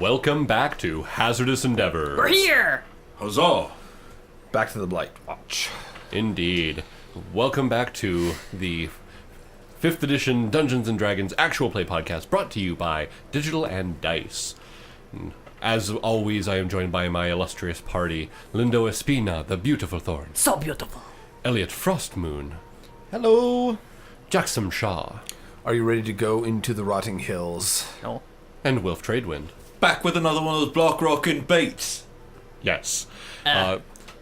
Welcome back to Hazardous Endeavors. We're here! Huzzah! Back to the Blightwatch. Indeed. Welcome back to the 5th edition Dungeons & Dragons actual play podcast brought to you by Digital and Dice. As always, I am joined by my illustrious party, Lindo Espina, the beautiful Thorn. So beautiful. Elliot Frostmoon. Hello. Jaxom Shaw. Are you ready to go into the rotting hills? No. And Wilf Tradewind. Back with another one of those block rocking beats. Yes.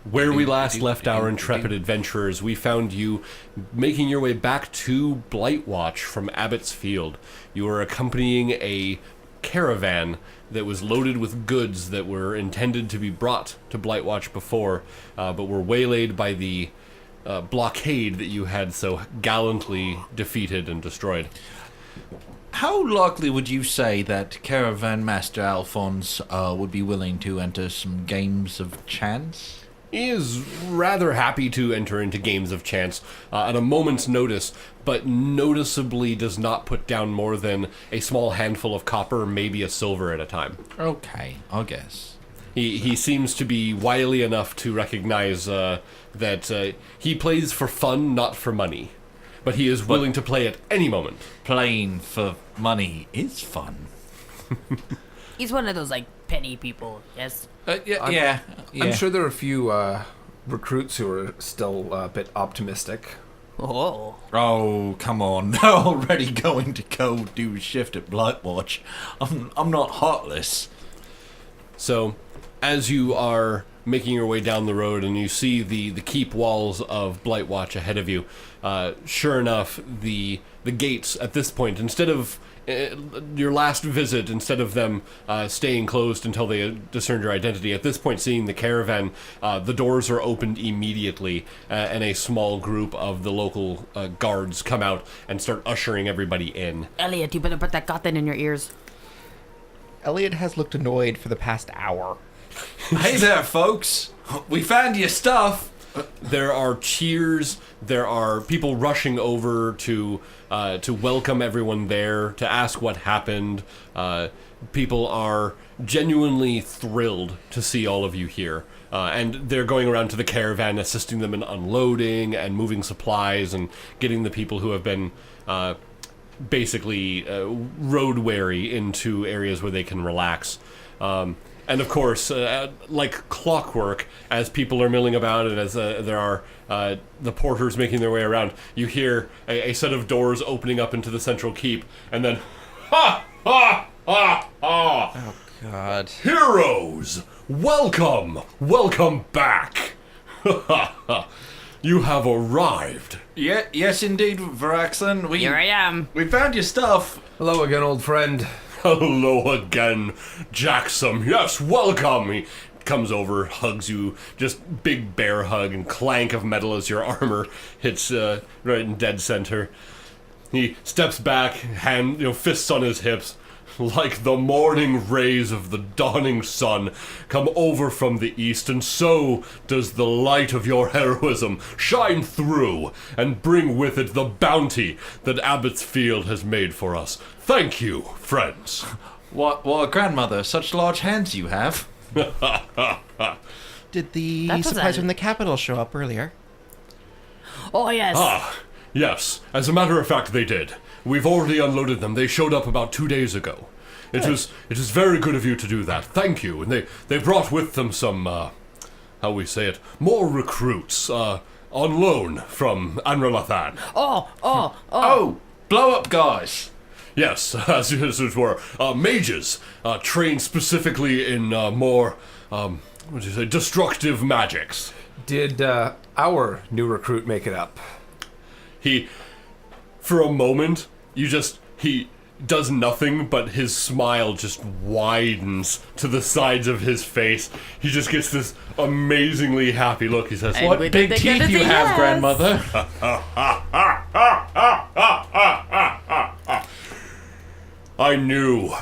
Where we last left our Intrepid Adventurers, we found you making your way back to Blightwatch from Abbott's Field. You were accompanying a caravan that was loaded with goods that were intended to be brought to Blightwatch before, but were waylaid by the blockade that you had so gallantly defeated and destroyed. How likely would you say that Caravan Master Alphonse would be willing to enter some games of chance? He is rather happy to enter into games of chance at a moment's notice, but noticeably does not put down more than a small handful of copper, maybe a silver at a time. Okay, I guess. He seems to be wily enough to recognize that he plays for fun, not for money. But he is willing to play at any moment. Playing for money is fun. He's one of those, penny people, yes? Yeah. I'm sure there are a few recruits who are still a bit optimistic. Oh. Oh, come on. They're already going to go do a shift at Blightwatch. I'm not heartless. So, as you are making your way down the road and you see the keep walls of Blightwatch ahead of you, sure enough, the gates at this point, instead of your last visit, instead of them staying closed until they discerned your identity, at this point, seeing the caravan, the doors are opened immediately, and a small group of the local guards come out and start ushering everybody in. Elliot, you better put that cotton in your ears. Elliot has looked annoyed for the past hour. Hey there, folks. We found your stuff. There are cheers. There are people rushing over to welcome everyone there, to ask what happened. People are genuinely thrilled to see all of you here. And they're going around to the caravan, assisting them in unloading and moving supplies and getting the people who have been basically road weary into areas where they can relax. And of course, like clockwork, as people are milling about and as there are the porters making their way around, you hear a set of doors opening up into the central keep, and then, ha, ha, ha, ha! Oh, God. Heroes! Welcome back! You have arrived. Yes, indeed, Varaxlin. Here I am. We found your stuff. Hello again, old friend. Hello again, Jaxom. Yes, welcome. He comes over, hugs you, just big bear hug and clank of metal as your armor hits right in dead center. He steps back, fists on his hips, like the morning rays of the dawning sun come over from the east, and so does the light of your heroism shine through and bring with it the bounty that Abbott's Field has made for us. Thank you, friends. What, grandmother, such large hands you have. Did the That was supplies a- from the capital show up earlier? Oh, yes. Yes, as a matter of fact, they did. We've already unloaded them. They showed up about 2 days ago. It is very good of you to do that. Thank you. And they brought with them some, how we say it, more recruits, on loan from Anralathan. Oh, blow up guys. Yes, as it were, mages, trained specifically in more, destructive magics. Did our new recruit make it up? He, for a moment, he does nothing, but his smile just widens to the sides of his face. He just gets this amazingly happy look. He says, What big teeth you have, grandmother. I knew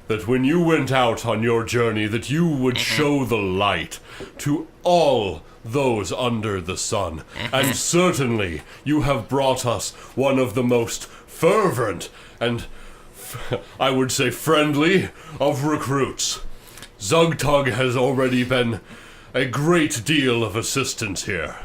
that when you went out on your journey that you would show the light to all those under the sun. And certainly you have brought us one of the most fervent and I would say friendly, of recruits. Zugtug has already been a great deal of assistance here.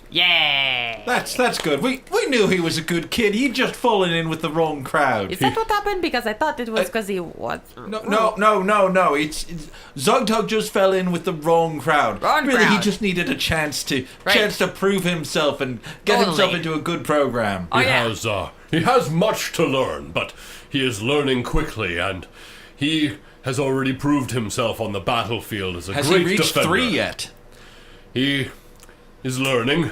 Yeah. That's good. We knew he was a good kid. He'd just fallen in with the wrong crowd. Is that what happened? Because I thought it was because he was... No. It's Zugtug just fell in with the wrong crowd. Wrong Really, he crowd. just needed a chance to Right. prove himself and get Totally. himself into a good program. Oh, yeah. He has much to learn, but he is learning quickly, and he has already proved himself on the battlefield as a Has great he reached defender. 3 yet? He is learning.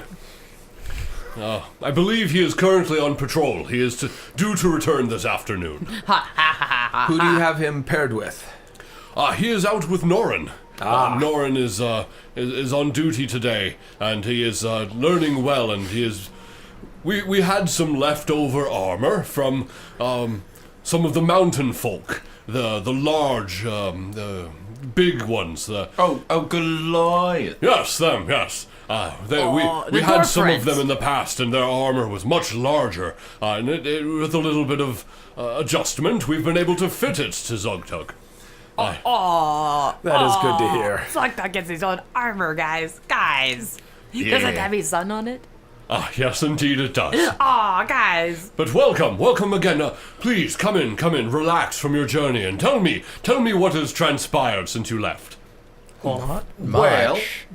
I believe he is currently on patrol. He is due to return this afternoon. Who do you have him paired with? He is out with Norin. Norin is on duty today, and he is learning well, and he is... We had some leftover armor from some of the mountain folk. The large, the big ones. Goliath. Yes, them, yes. We the had dwarf some friends. of them in the past, and their armor was much larger. And with a little bit of adjustment, we've been able to fit it to Zugtug. Oh, That is good to hear. Zugtug gets his own armor, guys. Does it have his son on it? Yes, indeed it does. Aw, guys. But welcome again. Please, come in, relax from your journey, and tell me what has transpired since you left. Not Well, much.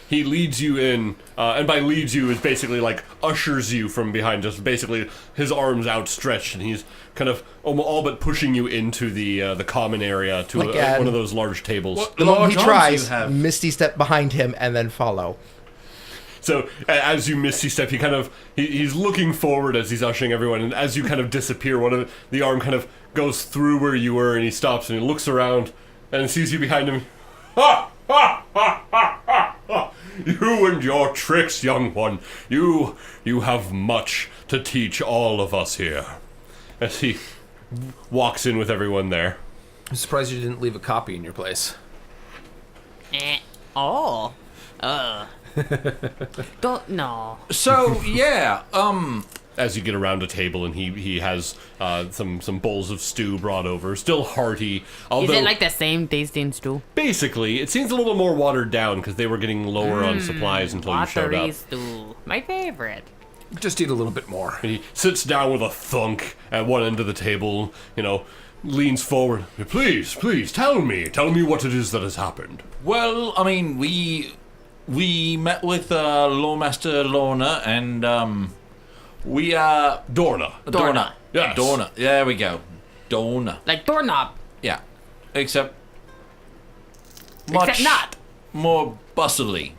He leads you in, and by leads you is basically like ushers you from behind, just basically his arms outstretched, and he's kind of all but pushing you into the common area to Like, one of those large tables. The Well, large he arms tries. you have. Misty step behind him and then follow. So as you misty step, he's looking forward as he's ushering everyone, and as you kind of disappear, the arm kind of goes through where you were, and he stops and he looks around and sees you behind him. Ha! Ha! Ha! Ha! Ha! Ha! You and your tricks, young one. You have much to teach all of us here. As he walks in with everyone there. I'm surprised you didn't leave a copy in your place. Oh. Don't know. So yeah, As you get around a table, and he has some bowls of stew brought over, still hearty. Although Is it like the same tasting stew? basically, it seems a little more watered down because they were getting lower on supplies until you showed Watery up. stew. My favorite. Just eat a little bit more. And he sits down with a thunk at one end of the table, leans forward. Please, tell me what it is that has happened. well, I mean, we met with Lawmaster Lorna and Dorna. Dorna. Yes. Dorna. There we go. Dorna. Like doorknob. Yeah. Except Except not. more bustly.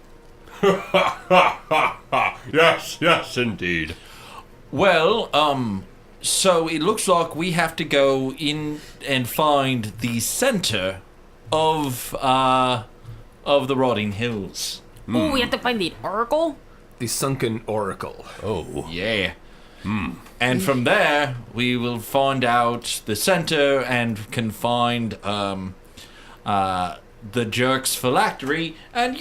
Yes, indeed. Well, so it looks like we have to go in and find the center of the Rotting Hills. Ooh, we have to find the oracle? The Sunken Oracle. Oh. Yeah. And from there, we will find out the center and can find the jerk's phylactery and,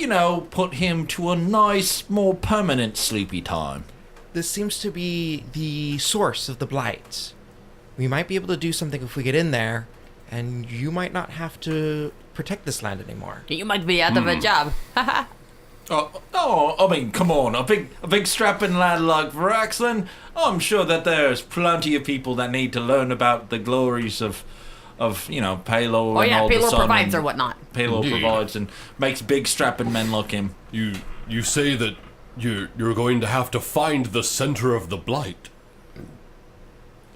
put him to a nice, more permanent sleepy time. This seems to be the source of the blight. We might be able to do something if we get in there, and you might not have to protect this land anymore. You might be out of a job. I mean, come on, a big strapping lad like Varaxlin. I'm sure that there's plenty of people that need to learn about the glories of Palo. Oh and yeah, all the Palo sun provides and or whatnot. Palo Indeed. provides and makes big strapping men like him. You say that you're going to have to find the center of the blight.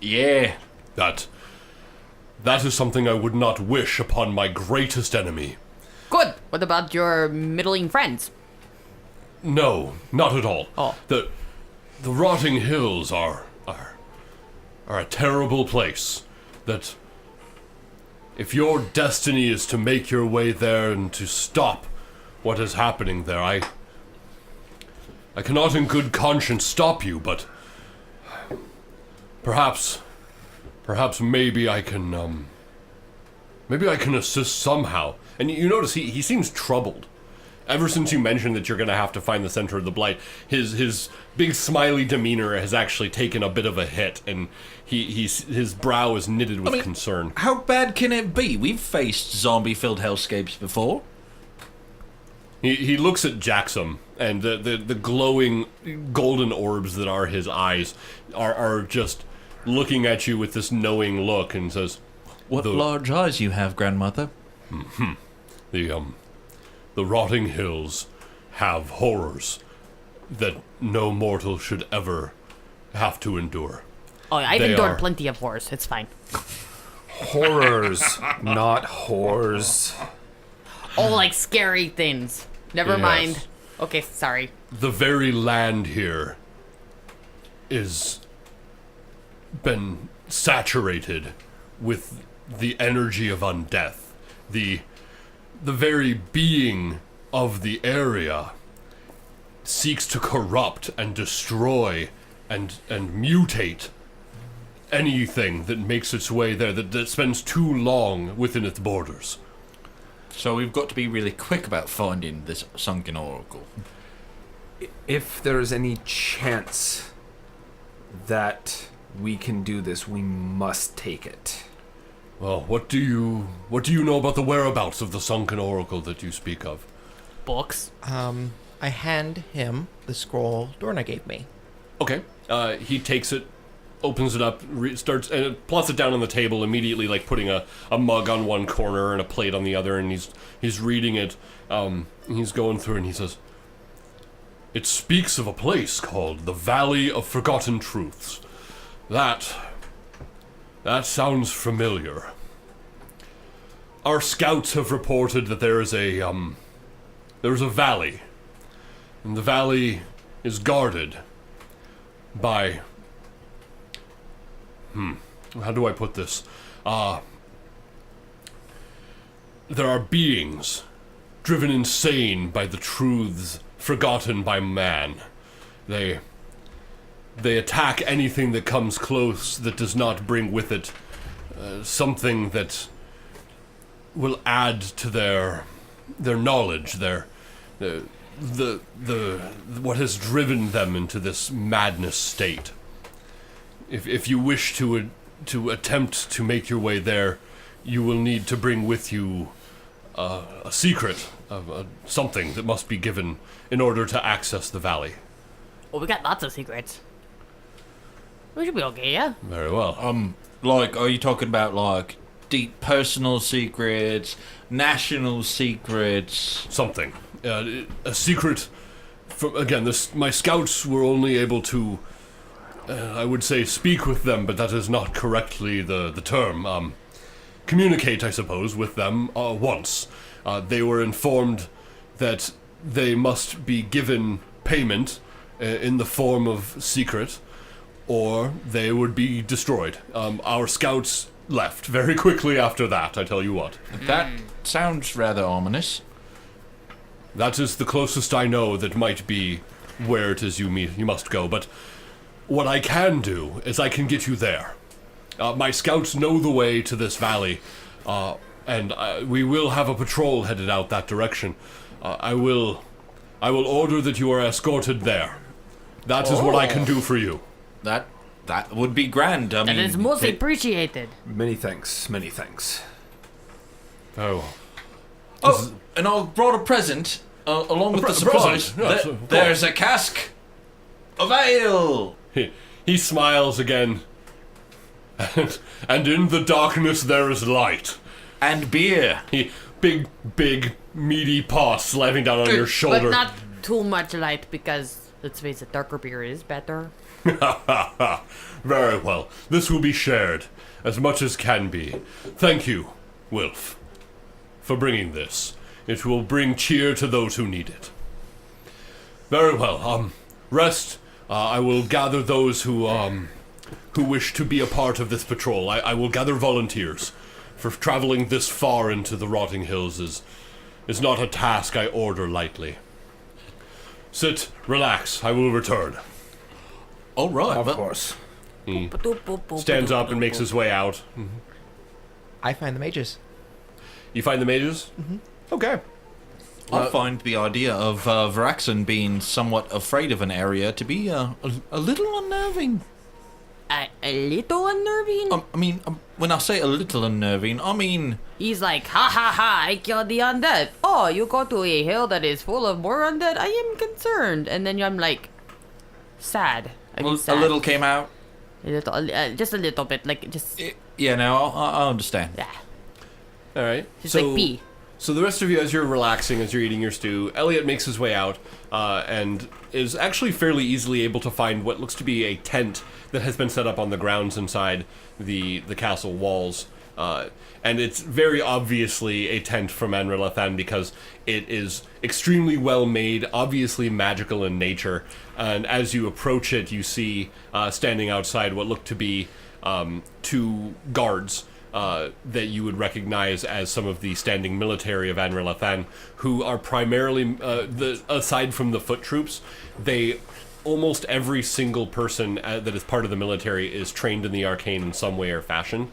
Yeah. That is something I would not wish upon my greatest enemy. Good. What about your middling friends? No, not at all. Oh. The Rotting Hills are a terrible place. That if your destiny is to make your way there and to stop what is happening there, I cannot in good conscience stop you, but perhaps maybe I can assist somehow. And you notice he seems troubled. ever since you mentioned that you're going to have to find the center of the blight, his big smiley demeanor has actually taken a bit of a hit, and his brow is knitted with concern. How bad can it be? We've faced zombie-filled hellscapes before. He looks at Jaxom, and the glowing golden orbs that are his eyes are just looking at you with this knowing look, and says, What large eyes you have, grandmother. The rotting hills have horrors that no mortal should ever have to endure. Oh, I've They endured are- plenty of horrors. It's fine. Horrors, not whores. Oh, like scary things. Never Yes. mind. Okay, sorry. The very land here is been saturated with the energy of undeath. The very being of the area seeks to corrupt and destroy and mutate anything that makes its way there, that spends too long within its borders. So we've got to be really quick about finding this Sunken Oracle. If there's any chance that we can do this, we must take it. Well, what do you know about the whereabouts of the Sunken Oracle that you speak of? Books. I hand him the scroll Dorna gave me. Okay. He takes it, opens it up, starts and plots it down on the table immediately, like putting a mug on one corner and a plate on the other, and he's reading it. He's going through, and he says, "It speaks of a place called the Valley of Forgotten Truths. That sounds familiar. Our scouts have reported that there is a valley, and the valley is guarded by, how do I put this? There are beings driven insane by the truths forgotten by man. They attack anything that comes close that does not bring with it something that will add to their knowledge, what has driven them into this madness state. If you wish to attempt to make your way there, you will need to bring with you a secret, something that must be given in order to access the valley." Oh, we got lots of secrets. We should be okay, yeah? Very well. Are you talking about, like, deep personal secrets, national secrets? Something. A secret. Again, my scouts were only able to, I would say, speak with them, but that is not correctly the term. Communicate, I suppose, with them once. They were informed that they must be given payment in the form of secret, or they would be destroyed. Our scouts left very quickly after that, I tell you what. That sounds rather ominous. That is the closest I know that might be where it is you must go, but what I can do is I can get you there. My scouts know the way to this valley, and we will have a patrol headed out that direction. I will order that you are escorted there. That is what I can do for you. That would be grand. I That mean, is most appreciated. Many thanks, many thanks. Oh. Oh, and I brought a present along with the supplies. present, yes, of course. There's a cask of ale. He smiles again. And in the darkness there is light. And beer. Big, meaty paw slamming down on your shoulder. But not too much light, because, let's face it, darker beer is better. Very well. This will be shared, as much as can be. Thank you, Wilf, for bringing this. It will bring cheer to those who need it. Very well. Rest. I will gather those who wish to be a part of this patrol. I will gather volunteers. For traveling this far into the rotting hills is not a task I order lightly. Sit, relax. I will return. All right. Of course. He stands up and makes his way out. I find the mages. You find the mages? Mm-hmm. Okay. I find the idea of Varaxon being somewhat afraid of an area to be a little unnerving. A little unnerving? When I say a little unnerving, I mean... He's like, ha ha ha, I killed the undead. Oh, you go to a hill that is full of more undead? I am concerned. And then I'm like, sad. A little came out. A little, just a little bit, like, just... Yeah, no, I understand. Yeah. All right. Just like pee. So the rest of you, as you're relaxing, as you're eating your stew, Elliot makes his way out and is actually fairly easily able to find what looks to be a tent that has been set up on the grounds inside the castle walls. And it's very obviously a tent from Anrilathan because it is extremely well made, obviously magical in nature. And as you approach it, you see standing outside what look to be 2 guards. That you would recognize as some of the standing military of Anrilathan, who are primarily, aside from the foot troops, almost every single person that is part of the military is trained in the arcane in some way or fashion.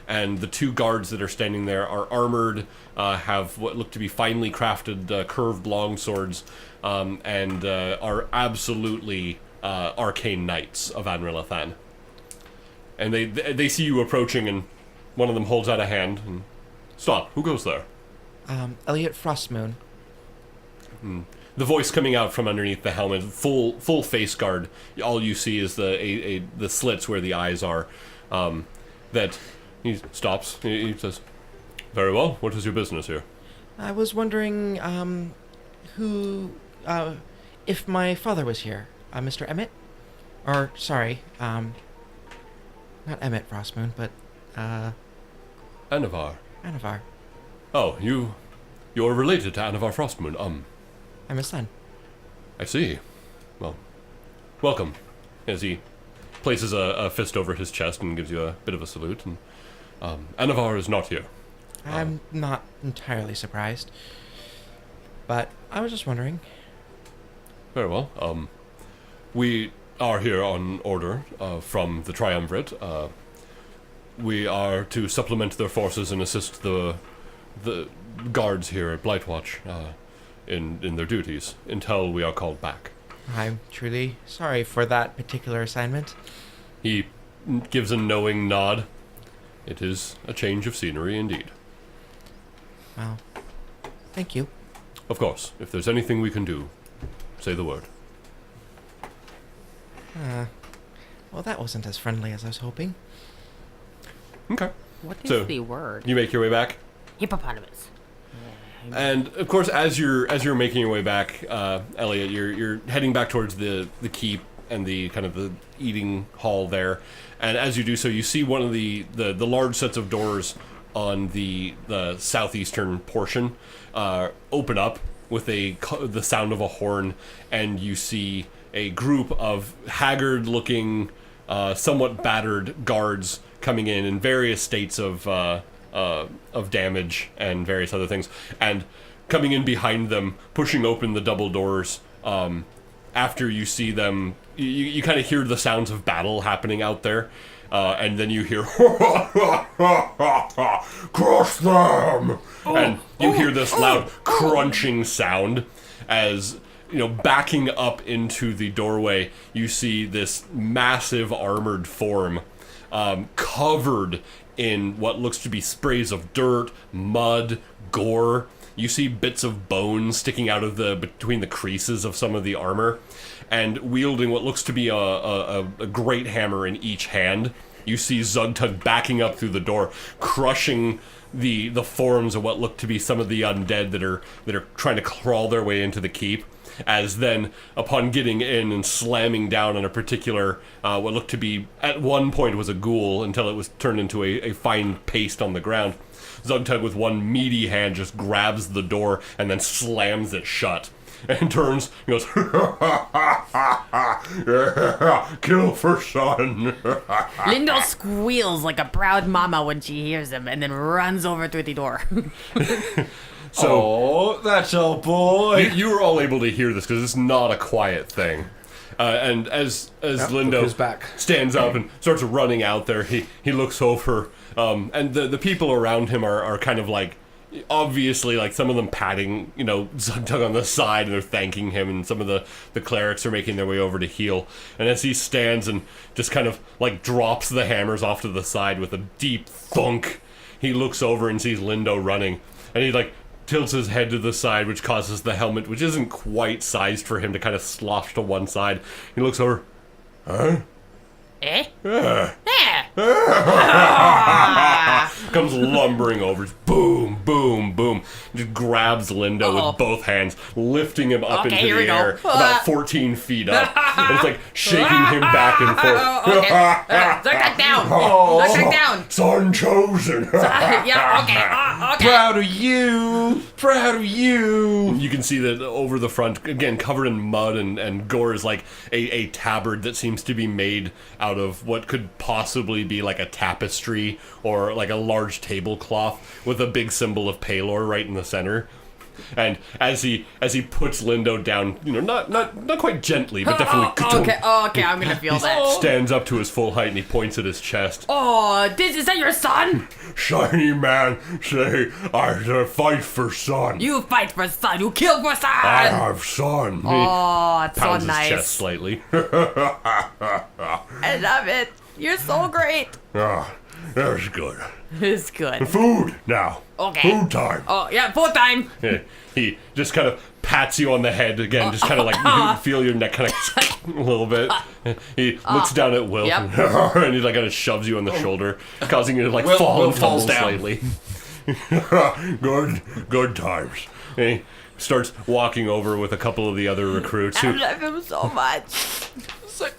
And the 2 guards that are standing there are armored, have what look to be finely crafted curved longswords, and are absolutely arcane knights of Anrilathan. And they see you approaching, and one of them holds out a hand and... Stop, who goes there? Elliot Frostmoon. The voice coming out from underneath the helmet, full face guard. All you see is the slits where the eyes are. That he stops. He says, "Very well. What is your business here?" I was wondering, if my father was here, Mr. Emmett? Or, sorry, not Emmett Frostmoon, but, Anavar. Anavar. Oh, you're related to Anavar Frostmoon, I'm his son. I see. Well, welcome. As he places a fist over his chest and gives you a bit of a salute, and, Anavar is not here. I'm not entirely surprised. But I was just wondering. Very well. We are here on order from the Triumvirate. We are to supplement their forces and assist the guards here at Blightwatch in their duties until we are called back. I'm truly sorry for that particular assignment. He gives a knowing nod. It is a change of scenery indeed. Well, thank you. Of course, if there's anything we can do, say the word. Well, that wasn't as friendly as I was hoping. Okay. What is So, the word? You make your way back? Hippopotamus. And of course, as you're making your way back, Elliot, you're heading back towards the keep and the kind of the eating hall there. And as you do so, you see one of the large sets of doors on the southeastern portion open up with the sound of a horn, and you see a group of haggard-looking, somewhat battered guards coming in various states of damage and various other things, and coming in behind them, pushing open the double doors. After you see them, you kind of hear the sounds of battle happening out there, and then you hear, "Crush them!" And you hear this loud crunching sound as, backing up into the doorway, you see this massive armored form covered in what looks to be sprays of dirt, mud, gore. You see bits of bone sticking out of between the creases of some of the armor, and wielding what looks to be a great hammer in each hand. You see Zugtug backing up through the door, crushing the forms of what look to be some of the undead that are trying to crawl their way into the keep. As then, upon getting in and slamming down on a particular, what looked to be, at one point was a ghoul, until it was turned into a fine paste on the ground, Zugtug with one meaty hand just grabs the door and then slams it shut. And turns and goes, "Yeah, kill for son." Lindo squeals like a proud mama when she hears him and then runs over to the door. So, oh, that's our boy. You were all able to hear this because it's not a quiet thing. And as Lindo back. stands up and starts running out there, he looks over, and the people around him are kind of like, obviously, like, some of them patting, Zugtug on the side, and they're thanking him, and some of the clerics are making their way over to heal. And as he stands and just kind of, like, drops the hammers off to the side with a deep thunk, he looks over and sees Lindo running, and he, like, tilts his head to the side, which causes the helmet, which isn't quite sized for him, to kind of slosh to one side. He looks over, huh? Eh? Comes lumbering over, boom, boom, boom, just grabs Lindo with both hands, lifting him up into here the we go. air, about 14 feet up. And it's like shaking him back and forth. Okay. Duck back down. Duck back down. Son chosen. Yeah, okay. Proud of you! Proud of you! You can see that over the front, again, covered in mud and gore, is like a tabard that seems to be made out of what could possibly be like a tapestry or like a large tablecloth with a big symbol of Palor right in the center. And as he puts Lindo down, not quite gently, but definitely Okay, I'm gonna feel that. stands up to his full height and he points at his chest. Oh, is that your son? Shiny man, say I fight for son. You fight for son. You kill for son. I have son. Oh, it's so Pounds his chest nice. slightly. I love it. You're so great. Ah, that's good. It's good. Food now. Okay. Food time. Oh, yeah, full time. Yeah, he just kind of pats you on the head again, just kind of like you can feel your neck kind of a little bit. He looks down at Wilf and he like kind of shoves you on the shoulder, causing you to like fall Will and tumble falls down. slightly. Good times. And he starts walking over with a couple of the other recruits I who love him so much. It's like,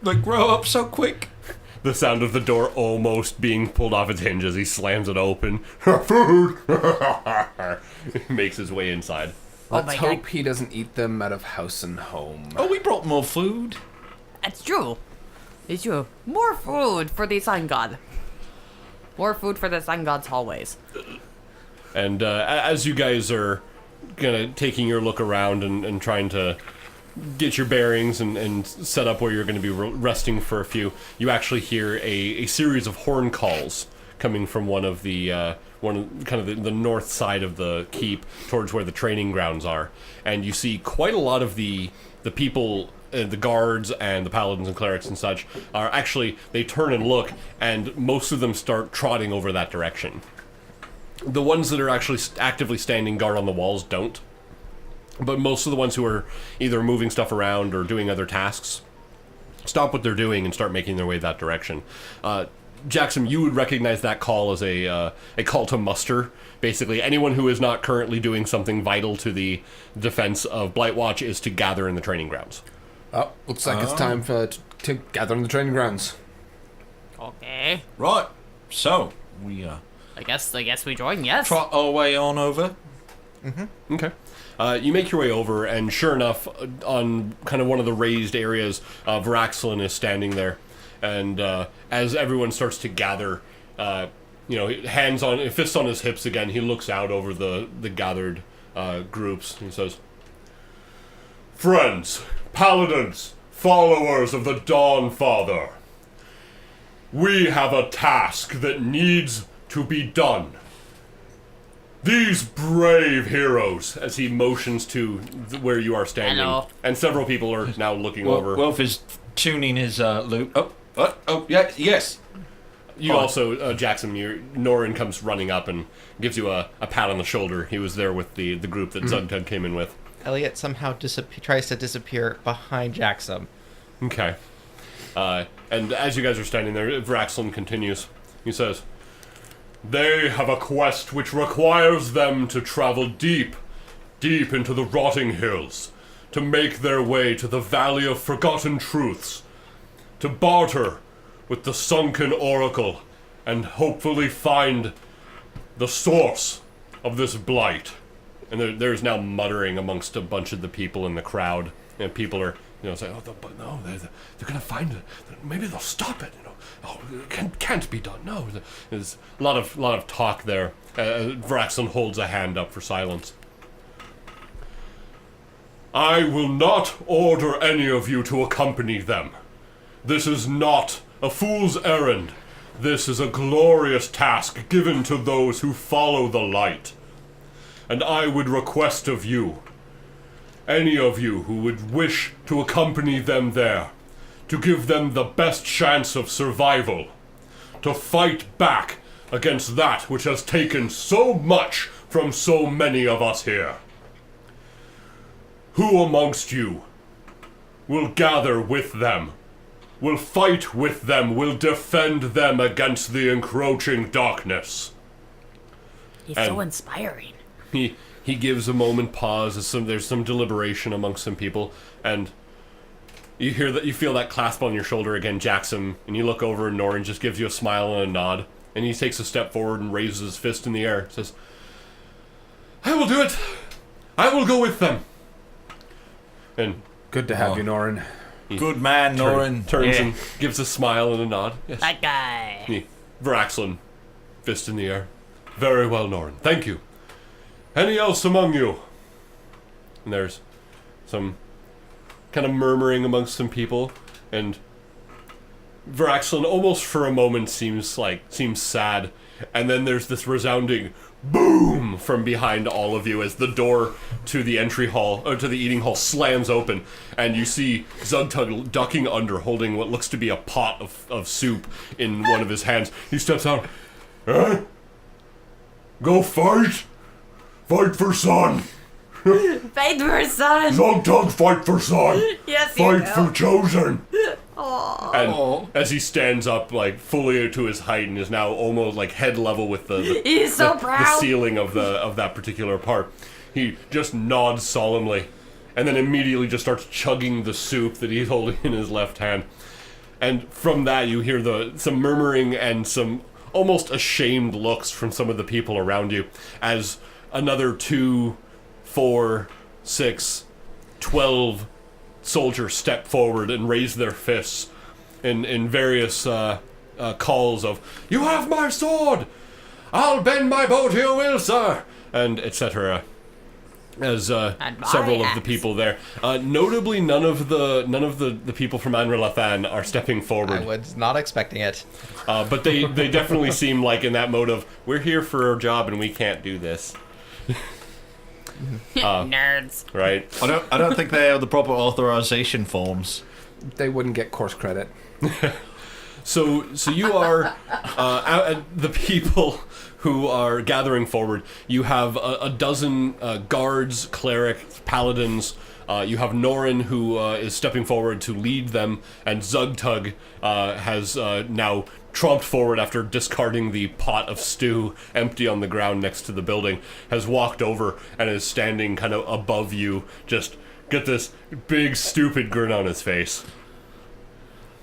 they grow up so quick. the sound of the door almost being pulled off its hinges. He slams it open. Food! Makes his way inside. Let's my hope God. he doesn't eat them out of house and home. Oh, we brought more food. That's true. It's true. More food for the sun god. More food for the sun god's hallways. And as you guys are taking your look around and trying to get your bearings and set up where you're going to be resting for a few, you actually hear a series of horn calls coming from one of the the north side of the keep towards where the training grounds are. And you see quite a lot of the people, the guards and the paladins and clerics and such are actually, they turn and look, and most of them start trotting over that direction. The ones that are actually actively standing guard on the walls don't. But most of the ones who are either moving stuff around or doing other tasks stop what they're doing and start making their way that direction. Jaxom, you would recognize that call as a call to muster. Basically, anyone who is not currently doing something vital to the defense of Blightwatch is to gather in the training grounds. Oh, looks like it's time to gather in the training grounds. Okay. Right. So, we I guess we join, yes. trot our way on over. Okay. You make your way over, and sure enough, on kind of one of the raised areas, Varaxlin is standing there. And as everyone starts to gather, fists on his hips again, he looks out over the gathered groups. And he says, "Friends, paladins, followers of the Dawn Father, we have a task that needs to be done. These brave heroes," as he motions to where you are standing, Hello. and several people are now looking over. Wilf is tuning his loop. Yeah, yes. You also, Jaxom, Norin comes running up and gives you a pat on the shoulder. He was there with the group that Zugtug came in with. Elliot somehow tries to disappear behind Jaxom. Okay. And as you guys are standing there, Varaxlin continues. He says, "They have a quest which requires them to travel deep into the rotting hills, to make their way to the Valley of Forgotten Truths, to barter with the Sunken Oracle, and hopefully find the source of this blight." And there's now muttering amongst a bunch of the people in the crowd, and people are, saying, but no, they're gonna find it. Maybe they'll stop it. It can't be done. No, there's a lot of talk there. Varaxlin holds a hand up for silence. "I will not order any of you to accompany them. This is not a fool's errand. This is a glorious task given to those who follow the light. And I would request of you, any of you who would wish to accompany them there, to give them the best chance of survival, to fight back against that which has taken so much from so many of us here. Who amongst you will gather with them, will fight with them, will defend them against the encroaching darkness? He's And- so inspiring. He gives a moment pause as there's some deliberation amongst some people, and you feel that clasp on your shoulder again, Jaxom, and you look over and Norin just gives you a smile and a nod, and he takes a step forward and raises his fist in the air, says, I will do it! I will go with them! And Good to have you, Norin. Good man, Norin. turns and gives a smile and a nod. Yes. That guy. Vraxlin, fist in the air. Very well, Norin. Thank you. Any else among you? And there's some kind of murmuring amongst some people, and Vraxlin almost for a moment seems sad, and then there's this resounding boom from behind all of you as the door to the entry hall, or to the eating hall, slams open, and you see Zugtug ducking under, holding what looks to be a pot of soup in one of his hands. He steps out. Eh? Go fight? Fight for Sun! Fight for son. Zugtug, fight for Sun! Yes, Fight you for Chosen! Aww. And as he stands up, like, fully to his height and is now almost, like, head level with the He's so the proud. ceiling of that particular part, he just nods solemnly and then immediately just starts chugging the soup that he's holding in his left hand. And from that, you hear some murmuring and some almost ashamed looks from some of the people around you as another 2, 4, 6, 12 soldiers step forward and raise their fists in various calls of, you have my sword! I'll bend my bow to your will, sir! And etc. As several of the people there. Notably, none of the people from Anrilathan are stepping forward. I was not expecting it. But they definitely seem like in that mode of, we're here for our job and we can't do this. Nerds. Right? I don't think they have the proper authorization forms. They wouldn't get course credit. So you are the people who are gathering forward. You have a dozen guards, clerics, paladins. You have Norin, who is stepping forward to lead them, and Zugtug has now tromped forward after discarding the pot of stew empty on the ground next to the building, has walked over and is standing kind of above you, just get this big stupid grin on his face.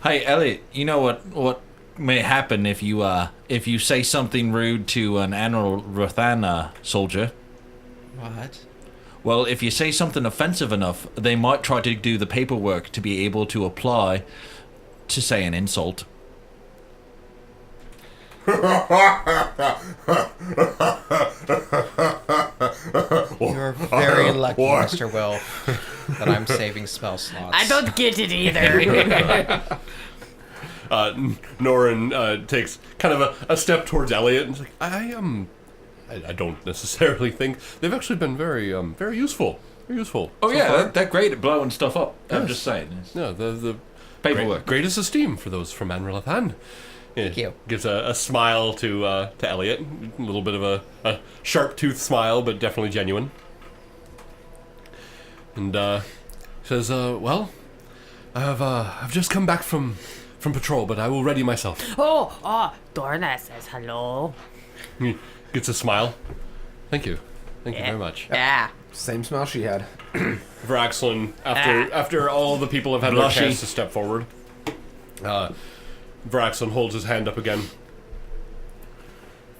Hey, Elliot, you know what may happen if you say something rude to an Anrilathan soldier? What? Well, if you say something offensive enough, they might try to do the paperwork to be able to apply to say an insult. You're very lucky, Mr. Wilf, that I'm saving spell slots. I don't get it either. Norin takes kind of a step towards Elliot and is like, I don't necessarily think they've actually been very useful. Very useful. Oh so yeah, far. they're great at blowing stuff up. I'm Yes. just saying. Yeah, the Paperwork. greatest esteem for those from Anrilathan. Thank you. Gives a smile to Elliot, a little bit of a sharp-toothed smile, but definitely genuine. And says, "Well, I've just come back from patrol, but I will ready myself." Dorna says hello. He gets a smile. Thank you very much. Yeah. Same smell she had. Vraxlin, after all the people have had their chance to step forward, Vraxlin holds his hand up again.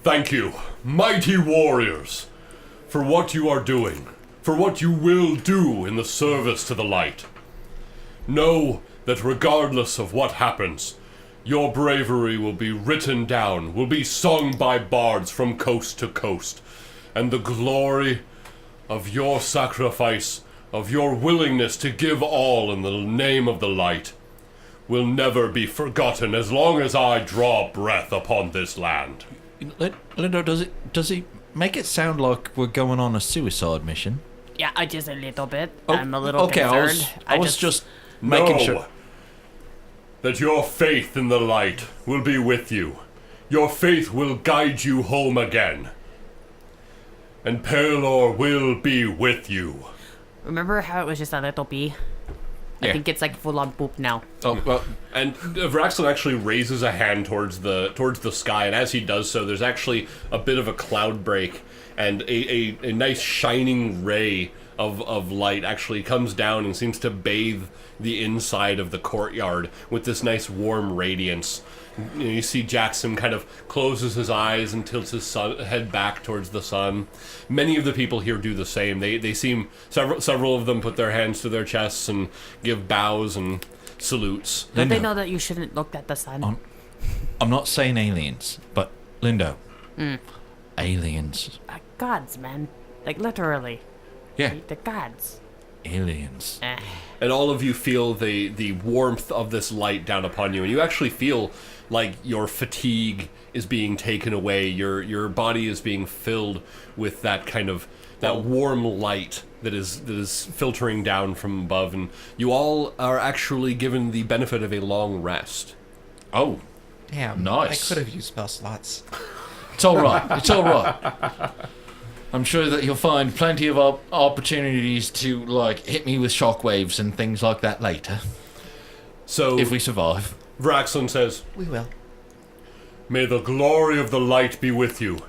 Thank you, mighty warriors, for what you are doing, for what you will do in the service to the light. Know that regardless of what happens, your bravery will be written down, will be sung by bards from coast to coast, and the glory of your sacrifice, of your willingness to give all in the name of the light, will never be forgotten as long as I draw breath upon this land. Lindo, does it make it sound like we're going on a suicide mission? Yeah, just a little bit. Oh, I'm a little okay, concerned. I was just making sure. That your faith in the light will be with you. Your faith will guide you home again. And Perlor will be with you. Remember how it was just a little bee? Yeah. I think it's like full on poop now. Oh, well, And Vraxlin actually raises a hand towards the sky, and as he does so, there's actually a bit of a cloud break, and a nice shining ray of light actually comes down and seems to bathe the inside of the courtyard with this nice warm radiance. You see Jaxom kind of closes his eyes and tilts his head back towards the sun. Many of the people here do the same. They seem, several of them put their hands to their chests and give bows and salutes. Don't they Lindo, know that you shouldn't look at the sun? I'm not saying aliens, but Lindo, aliens. Gods, man. Like, literally. Yeah, The gods. aliens. And all of you feel the warmth of this light down upon you, and you actually feel like your fatigue is being taken away. Your body is being filled with that kind of that warm light that is filtering down from above, and you all are actually given the benefit of a long rest. Oh, Damn. Nice. I could have used spell slots. it's all right. It's all right. I'm sure that you'll find plenty of opportunities to like hit me with shockwaves and things like that later, So if we survive. Vraxlin says, We will. "May the glory of the light be with you.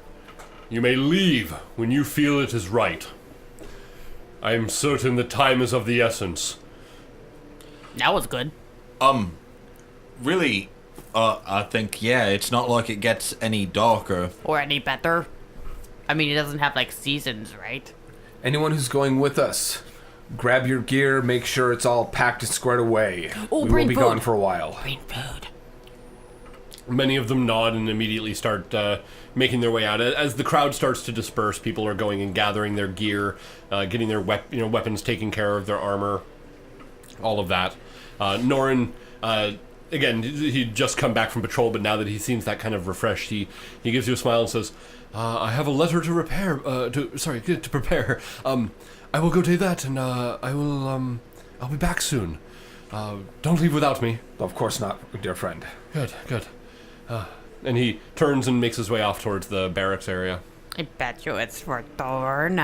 You may leave when you feel it is right. I am certain the time is of the essence." That was good. Really, I think it's not like it gets any darker. Or any better. I mean, it doesn't have, like, seasons, right? Anyone who's going with us, grab your gear, make sure it's all packed and squared away. Oh, we will bring be food. gone for a while. Green food. Many of them nod and immediately start making their way out. As the crowd starts to disperse, people are going and gathering their gear, getting their weapons taken care of, their armor, all of that. Norin, again, he'd just come back from patrol, but now that he seems that kind of refreshed, he gives you a smile and says, "I have a letter to prepare. I will go do that, and I'll be back soon. Don't leave without me." Of course not, dear friend. Good. And he turns and makes his way off towards the barracks area. I bet you it's for Thorn.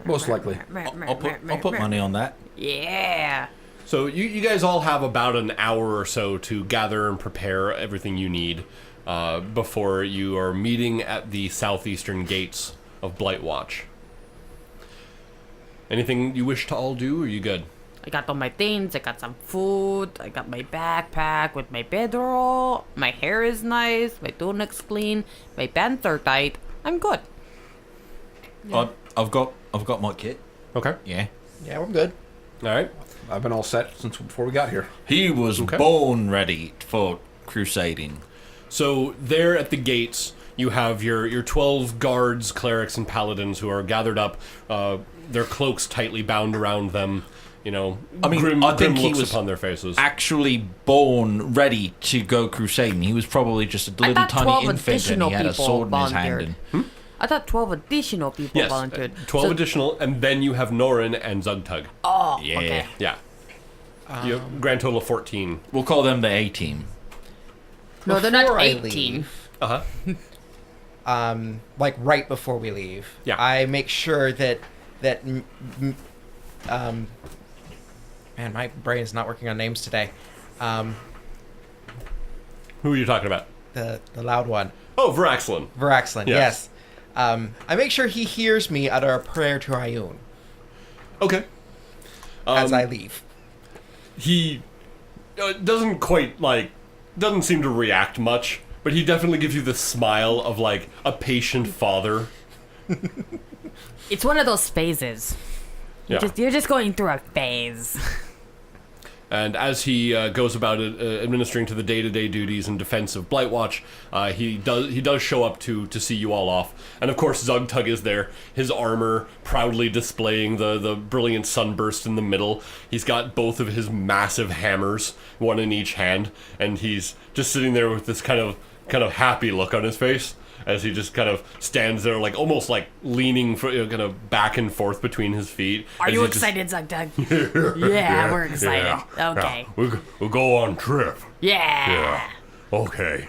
Most likely. I'll put money on that. Yeah. So you guys all have about an hour or so to gather and prepare everything you need before you are meeting at the southeastern gates of Blightwatch. Anything you wish to all do, or are you good? I got all my things. I got some food. I got my backpack with my bedroll. My hair is nice. My tunic's clean. My pants are tight. I'm good. I've got my kit. Okay. Yeah. Yeah, we're good. All right. I've been all set since before we got here. He was born ready for crusading. So there at the gates, you have your 12 guards, clerics, and paladins who are gathered up, their cloaks tightly bound around them. I mean, grim I think he looks was upon their faces. actually born ready to go crusading. He was probably just a little thought tiny 12 infant and additional he had a people sword in his hand. volunteered. And, I thought 12 additional people Yes, volunteered. 12 So- additional, and then you have Norin and Zugtug. Oh, yeah. okay. Yeah. You have grand total of 14. We'll call them the A-team. No, they're not Before I 18. leave, Uh-huh. like right before we leave, Yeah. I make sure that man, my brain is not working on names today. Who are you talking about? The loud one, Oh, Vraxlin. Varaxlin. Yes. Yes. I make sure he hears me utter a prayer to Ayun Okay. as I leave. He doesn't seem to react much, but he definitely gives you the smile of like a patient father. It's one of those phases. Yeah. You're just going through a phase. And as he goes about administering to the day-to-day duties and defense of Blightwatch, he does show up to see you all off. And of course, Zugtug is there, his armor proudly displaying the brilliant sunburst in the middle. He's got both of his massive hammers, one in each hand, and he's just sitting there with this kind of happy look on his face as he just kind of stands there, like almost like leaning kind of back and forth between his feet. Are you excited, Zugtug? Yeah, we're excited. Yeah. Okay. Yeah. We'll go on trip. Yeah. Okay.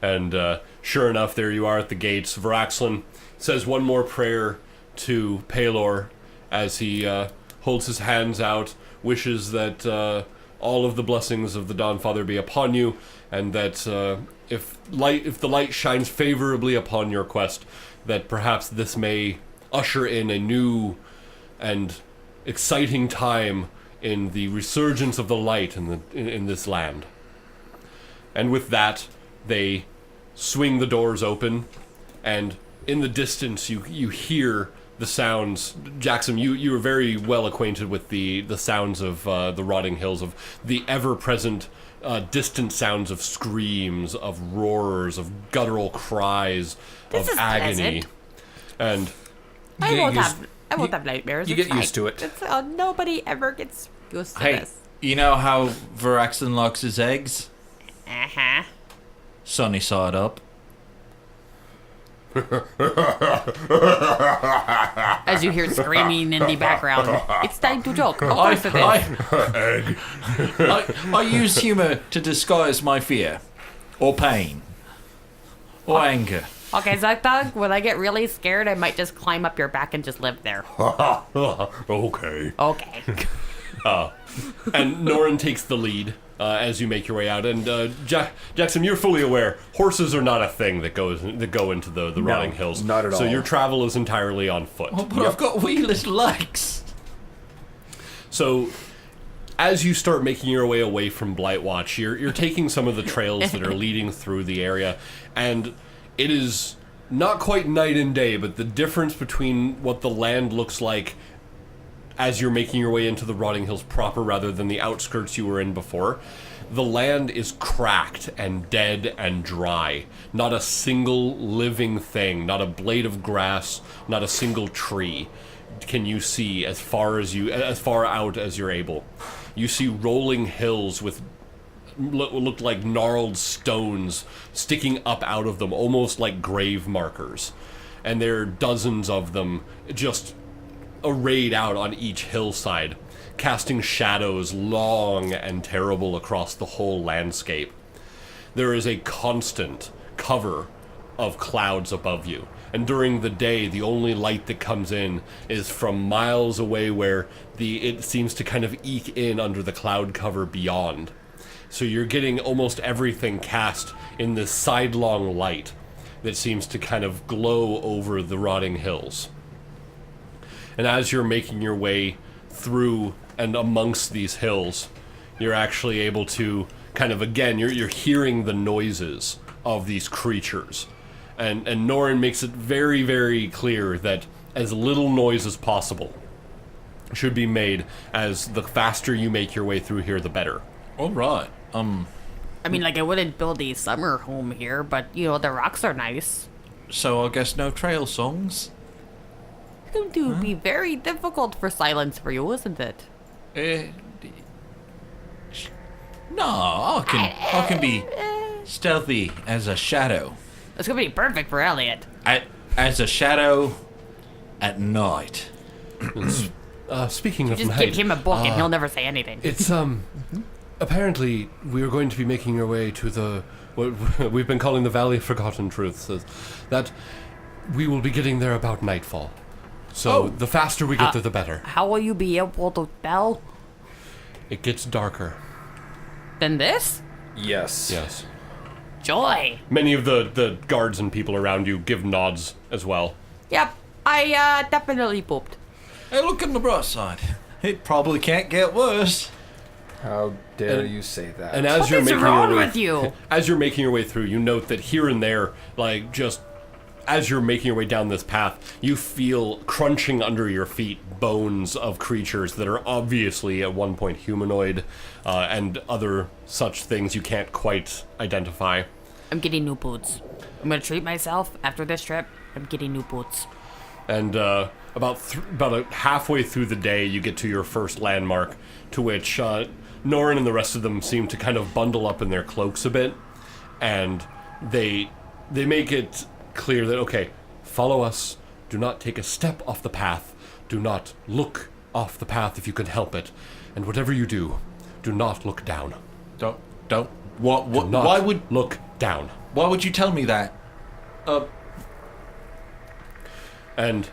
And sure enough, there you are at the gates. Varaxlin says one more prayer to Pelor as he holds his hands out, wishes that all of the blessings of the Dawnfather be upon you, and that if the light shines favorably upon your quest, that perhaps this may usher in a new and exciting time in the resurgence of the light in this land. And with that, they swing the doors open, and in the distance you hear the sounds. Jaxom, you are very well acquainted with the sounds of the rotting hills, of the ever-present distant sounds of screams, of roars, of guttural cries, This of is agony. pleasant. And I get won't used- have nightmares. you It's get used fine. to it. It's, nobody ever gets used to Hey, this. you know how Varaxlin likes his eggs? Uh-huh. Sunny side up. As you hear screaming in the background, it's time to joke. Of course it is. I use humor to disguise my fear, or pain, or anger. Okay, Zugtug, when I get really scared, I might just climb up your back and just live there. okay. Okay. And Norin takes the lead as you make your way out. And Jaxom, you're fully aware horses are not a thing that go into the rotting hills. not at So all. your travel is entirely on foot. Oh, but I've got wee little legs. So as you start making your way away from Blightwatch, you're taking some of the trails that are leading through the area, and it is not quite night and day, but the difference between what the land looks like as you're making your way into the Rotting Hills proper rather than the outskirts you were in before. The land is cracked and dead and dry. Not a single living thing, not a blade of grass, not a single tree can you see as far out as you're able. You see rolling hills with looked like gnarled stones sticking up out of them, almost like grave markers. And there are dozens of them just arrayed out on each hillside, casting shadows long and terrible across the whole landscape. There is a constant cover of clouds above you, and during the day the only light that comes in is from miles away, where it seems to kind of eke in under the cloud cover beyond. So you're getting almost everything cast in this sidelong light that seems to kind of glow over the rotting hills. And as you're making your way through and amongst these hills, you're actually able to kind of, again, you're hearing the noises of these creatures. And Norin makes it very, very clear that as little noise as possible should be made, as the faster you make your way through here, the better. All right. I mean, like, I wouldn't build a summer home here, but, you know, the rocks are nice. So I guess no trail songs. It's going to be very difficult for silence for you, isn't it? No, I can be stealthy as a shadow. It's going to be perfect for Elliot. As a shadow at night. Speaking of Just night, give him a book and he'll never say anything. it's apparently we are going to be making our way to what we've been calling the Valley of Forgotten Truths. That we will be getting there about nightfall. So the faster we get there, the better. How will you be able to tell? It gets darker. Than this? Yes. Yes. Joy. Many of the guards and people around you give nods as well. Yep, I definitely pooped. Hey, look on the bright side. It probably can't get worse. How dare you say that? And as What you're is making wrong your way, with you? as you're making your way through, you note that here and there, like just as you're making your way down this path, you feel crunching under your feet bones of creatures that are obviously at one point humanoid, and other such things you can't quite identify. I'm getting new boots. I'm gonna treat myself after this trip. I'm getting new boots. And about halfway through the day, you get to your first landmark, to which Norin and the rest of them seem to kind of bundle up in their cloaks a bit, and they make it clear that, okay, follow us, do not take a step off the path, do not look off the path if you can help it, and whatever you do, do not look down. Don't. What? Do not Why would look down. Why would you tell me that? And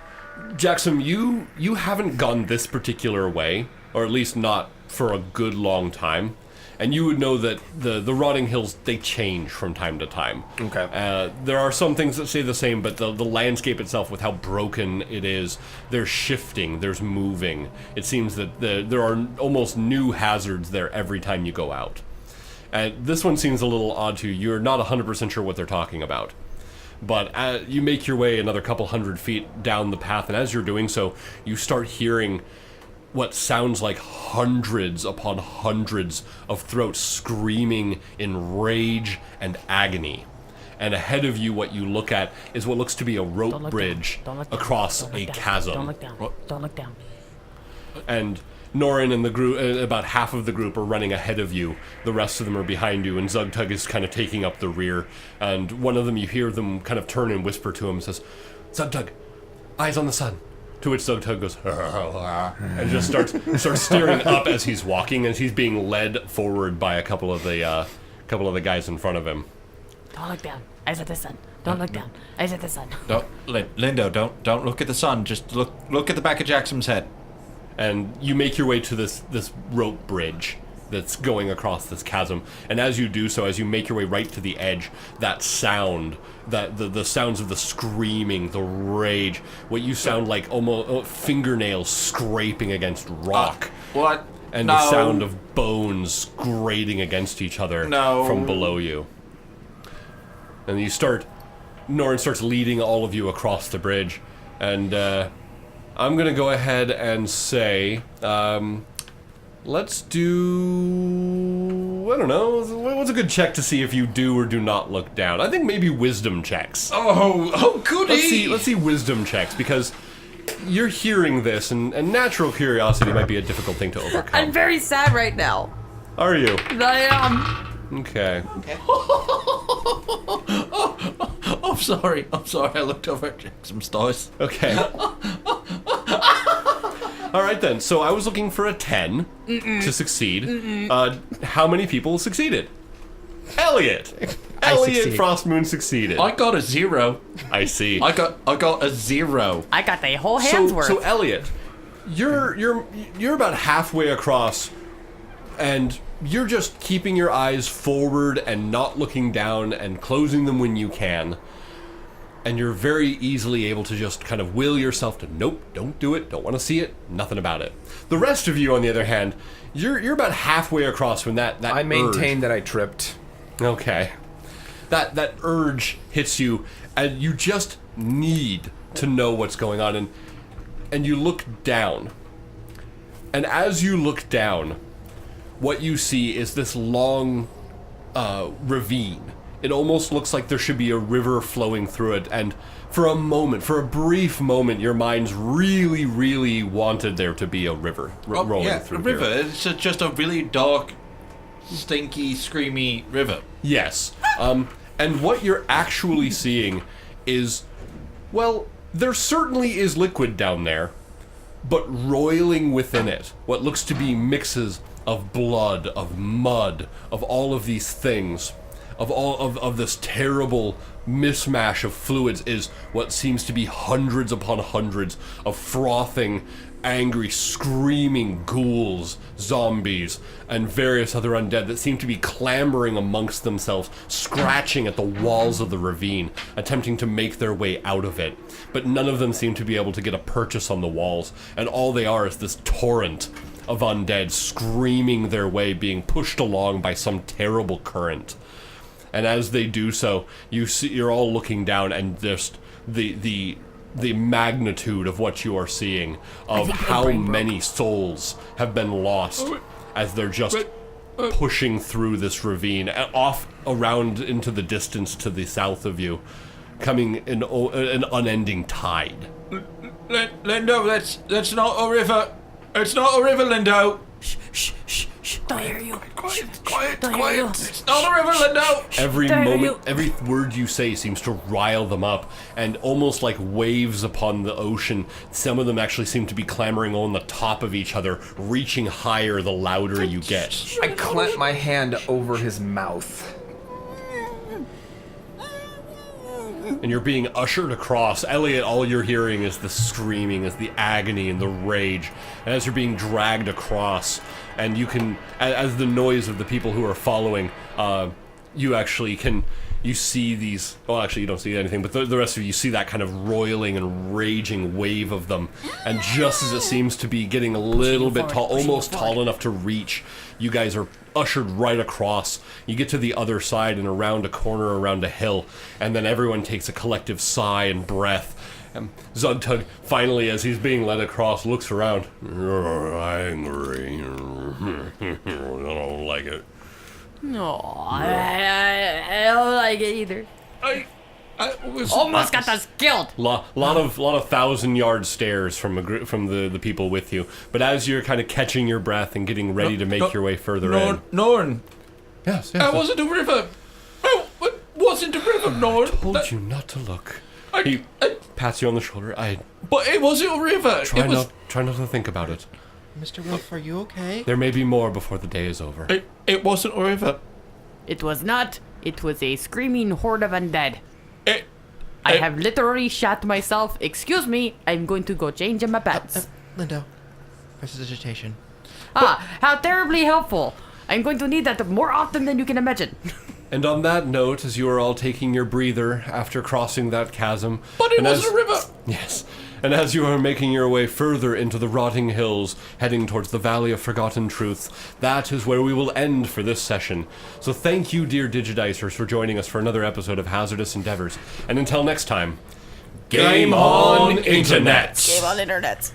Jaxom, you haven't gone this particular way, or at least not for a good long time, and you would know that the rotting hills, they change from time to time. Okay. There are some things that stay the same, but the landscape itself, with how broken it is, there's shifting, there's moving. It seems that there are almost new hazards there every time you go out. And this one seems a little odd to you. You're not 100% sure what they're talking about. But you make your way another couple hundred feet down the path, and as you're doing so, you start hearing what sounds like hundreds upon hundreds of throats screaming in rage and agony. And ahead of you, what you look at is what looks to be a rope bridge across a chasm. Don't look down. Don't look down. And Norin and the group, about half of the group, are running ahead of you. The rest of them are behind you, and Zugtug is kind of taking up the rear. And one of them, you hear them kind of turn and whisper to him, says, "Zugtug, eyes on the sun." To which Zugtug goes, and just starts staring up as he's walking, as he's being led forward by a couple of the guys in front of him. Don't look down. Eyes at the sun. Don't look down. Eyes at the sun. Lindo, don't look at the sun. Just look at the back of Jaxom's head. And you make your way to this rope bridge that's going across this chasm. And as you do so, as you make your way right to the edge, that sound, that the sounds of the screaming, the rage, what you sound like almost fingernails scraping against rock. What? And No. the sound of bones grating against each other from below you. And Norin starts leading all of you across the bridge. And I'm going to go ahead and say, let's do, I don't know, what's a good check to see if you do or do not look down? I think maybe wisdom checks. Oh, goody! Let's see wisdom checks, because you're hearing this, and natural curiosity might be a difficult thing to overcome. I'm very sad right now. Are you? I am. Okay. I'm sorry. I looked over at Jaxom's dice. Okay. All right, then. So I was looking for a 10 to succeed. How many people succeeded? Elliot! Elliot succeeded. Frostmoon succeeded. I got a 0. I see. I got a 0. I got the whole hand's worth. So Elliot, you're about halfway across, and you're just keeping your eyes forward and not looking down and closing them when you can. And you're very easily able to just kind of will yourself to, nope, don't do it, don't want to see it, nothing about it. The rest of you, on the other hand, you're about halfway across when that I maintain that I tripped. Okay. That urge hits you, and you just need to know what's going on, and you look down. And as you look down, what you see is this long ravine. It almost looks like there should be a river flowing through it, and for a brief moment, your minds really, really wanted there to be a river rolling through a river. here. It's just a really dark, stinky, screamy river. Yes. And what you're actually seeing is, well, there certainly is liquid down there, but roiling within it, what looks to be mixes of blood, of mud, of all of these things, of this terrible mishmash of fluids, is what seems to be hundreds upon hundreds of frothing, angry, screaming ghouls, zombies, and various other undead that seem to be clambering amongst themselves, scratching at the walls of the ravine, attempting to make their way out of it. But none of them seem to be able to get a purchase on the walls, and all they are is this torrent of undead screaming their way, being pushed along by some terrible current. And as they do so, you're all looking down, and just the magnitude of what you are seeing, of how many souls have been lost as they're just pushing through this ravine, off around into the distance to the south of you, coming in an unending tide. Lindo, that's not a river. It's not a river, Lindo. Don't hear you. Quiet. It's not a river, Lindo. Every There moment, you- every word you say seems to rile them up, and almost like waves upon the ocean, some of them actually seem to be clambering on the top of each other, reaching higher the louder you get. I clamp my hand over his mouth. And you're being ushered across. Elliot, all you're hearing is the screaming, is the agony and the rage. And as you're being dragged across, and you can, as the noise of the people who are following, you actually can, you see these, well actually you don't see anything, but the rest of you see that kind of roiling and raging wave of them. And just as it seems to be getting a little bit tall, almost tall enough to reach, you guys are ushered right across. You get to the other side and around a corner, around a hill, and then everyone takes a collective sigh and breath. And Zugtug, finally, as he's being led across, looks around. You're angry. I don't like it. No, I don't like it either. I was Almost got us killed. Lot of 1,000-yard stares from the people with you. But as you're kind of catching your breath and getting ready to make your way further in. Norn. Yes. That wasn't a river. It wasn't a river, Norn. Told you not to look. He pats you on the shoulder. But it wasn't a river. Try not to think about it. Mr. Wilf, are you okay? There may be more before the day is over. It wasn't a river. It was not. It was a screaming horde of undead. It, I have literally shot myself. Excuse me, I'm going to go change in my pants. Lindo, prestidigitation. How terribly helpful. I'm going to need that more often than you can imagine. And on that note, as you are all taking your breather after crossing that chasm... But it wasn't a river! Yes. And as you are making your way further into the rotting hills, heading towards the Valley of Forgotten Truths, that is where we will end for this session. So thank you, dear Digidicers, for joining us for another episode of Hazardous Endeavors. And until next time, game on, Internet! Game on internet.